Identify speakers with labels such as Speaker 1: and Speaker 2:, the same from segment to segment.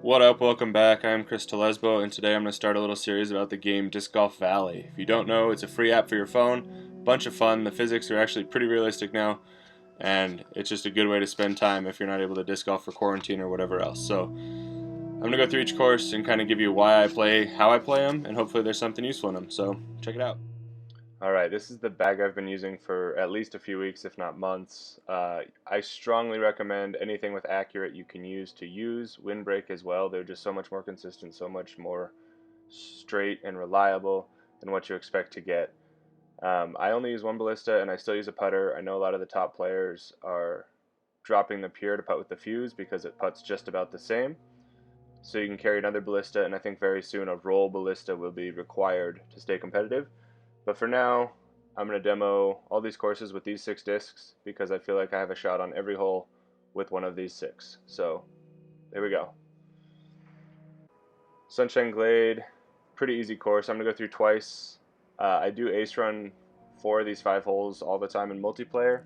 Speaker 1: What up? Welcome back. I'm Chris Telesbo, and today I'm going to start a little series about the game Disc Golf Valley. If you don't know, it's a free app for your phone. Bunch of fun. The physics are actually pretty realistic now, and it's just a good way to spend time if you're not able to disc golf for quarantine or whatever else. So I'm going to go through each course and kind of give you why I play, how I play them, and hopefully there's something useful in them. So check it out. Alright, this is the bag I've been using for at least a few weeks, if not months. I strongly recommend anything with Accurate you can use Windbreak as well. They're just so much more consistent, so much more straight and reliable than what you expect to get. I only use one ballista and I still use a putter. I know a lot of the top players are dropping the pure to putt with the fuse because it putts just about the same. So you can carry another ballista, and I think very soon a roll ballista will be required to stay competitive. But for now, I'm going to demo all these courses with these 6 discs because I feel like I have a shot on every hole with one of these 6. So, there we go. Sunshine Glade, pretty easy course. I'm going to go through twice. I do ace run 4 of these 5 holes all the time in multiplayer.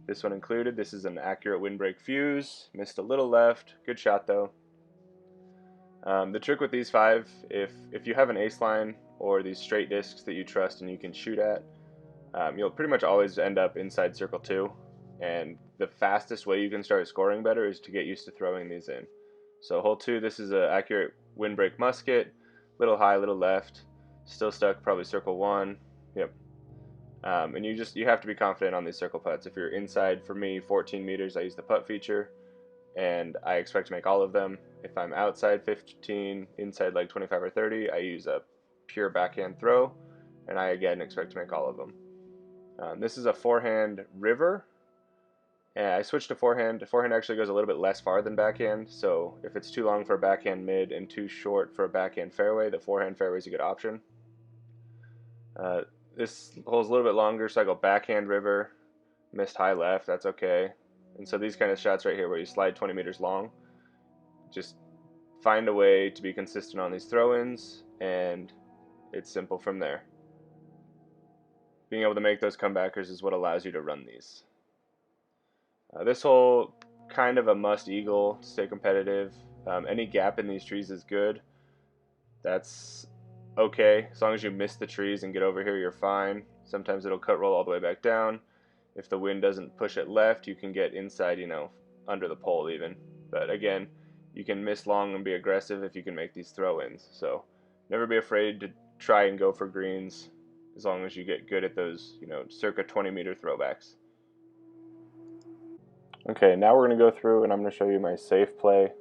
Speaker 1: This one included. This is an Accurate Windbreak fuse. Missed a little left. Good shot though. The trick with these 5, if you have an ace line or these straight discs that you trust and you can shoot at, you'll pretty much always end up inside circle 2, and the fastest way you can start scoring better is to get used to throwing these in. So hole 2, this is an Accurate Windbreak musket, little high, little left, still stuck probably circle 1, yep. And you have to be confident on these circle putts. If you're inside, for me, 14 meters, I use the putt feature, and I expect to make all of them. If I'm outside 15, inside like 25 or 30, I use a pure backhand throw, and I again expect to make all of them. This is a forehand river, and I switched to forehand. Forehand actually goes a little bit less far than backhand, so if it's too long for a backhand mid and too short for a backhand fairway, the forehand fairway is a good option. This hole's a little bit longer, so I go backhand river, missed high left, that's okay. And so these kind of shots right here where you slide 20 meters long, just find a way to be consistent on these throw-ins, and it's simple from there. Being able to make those comebackers is what allows you to run these. This hole, kind of a must eagle to stay competitive. Any gap in these trees is good. That's okay. As long as you miss the trees and get over here, you're fine. Sometimes it'll cut roll all the way back down. If the wind doesn't push it left, you can get inside, under the pole even. But again, you can miss long and be aggressive if you can make these throw-ins. So never be afraid to try and go for greens as long as you get good at those, circa 20-meter throwbacks. Okay, now we're going to go through and I'm going to show you my safe play,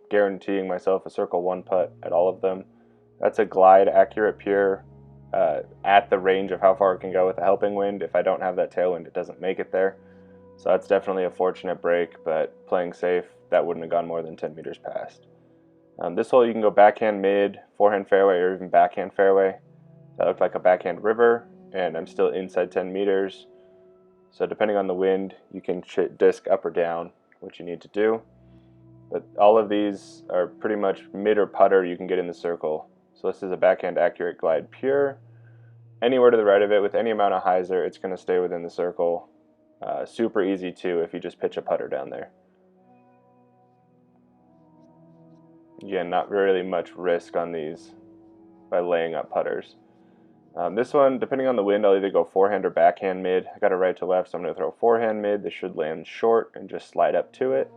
Speaker 1: guaranteeing myself a circle 1 putt at all of them. That's a Glide Accurate Pure at the range of how far it can go with a helping wind. If I don't have that tailwind, it doesn't make it there. So that's definitely a fortunate break, but playing safe, that wouldn't have gone more than 10 meters past. This hole you can go backhand mid, forehand fairway, or even backhand fairway. That looked like a backhand river, and I'm still inside 10 meters. So depending on the wind, you can disc up or down, what you need to do. But all of these are pretty much mid or putter you can get in the circle. So this is a backhand Accurate Glide Pure. Anywhere to the right of it with any amount of hyzer, it's going to stay within the circle. Super easy too if you just pitch a putter down there. Again, not really much risk on these by laying up putters. This one, depending on the wind, I'll either go forehand or backhand mid. I got a right to left, so I'm going to throw forehand mid. This should land short and just slide up to it.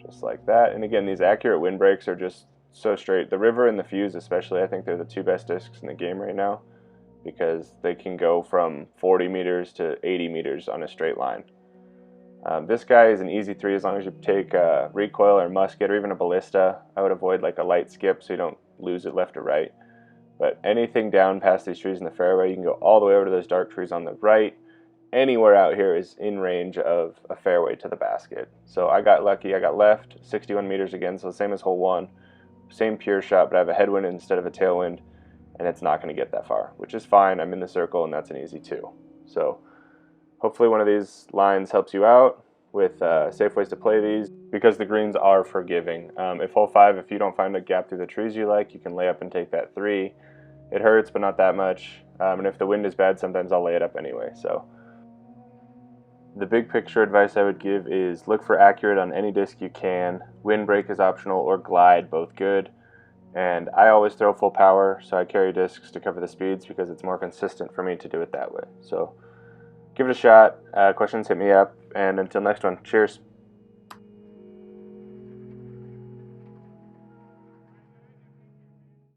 Speaker 1: Just like that. And again, these Accurate windbreaks are just so straight. The river and the fuse especially, I think they're the 2 best discs in the game right now because they can go from 40 meters to 80 meters on a straight line. This guy is an easy 3 as long as you take a recoil or musket or even a ballista. I would avoid like a light skip so you don't lose it left or right. But anything down past these trees in the fairway, you can go all the way over to those dark trees on the right. Anywhere out here is in range of a fairway to the basket. So I got lucky. I got left, 61 meters again, so the same as hole 1. Same pure shot, but I have a headwind instead of a tailwind, and it's not going to get that far, which is fine. I'm in the circle, and that's an easy 2. So hopefully one of these lines helps you out with safe ways to play these because the greens are forgiving. If hole 5, if you don't find a gap through the trees you like, you can lay up and take that 3. It hurts, but not that much. And if the wind is bad, sometimes I'll lay it up anyway. So The big picture advice I would give is look for accurate on any disc you can. Windbreak is optional, or Glide, both good. And I always throw full power, so I carry discs to cover the speeds because it's more consistent for me to do it that way. So give it a shot. Questions, hit me up. And until next one, cheers.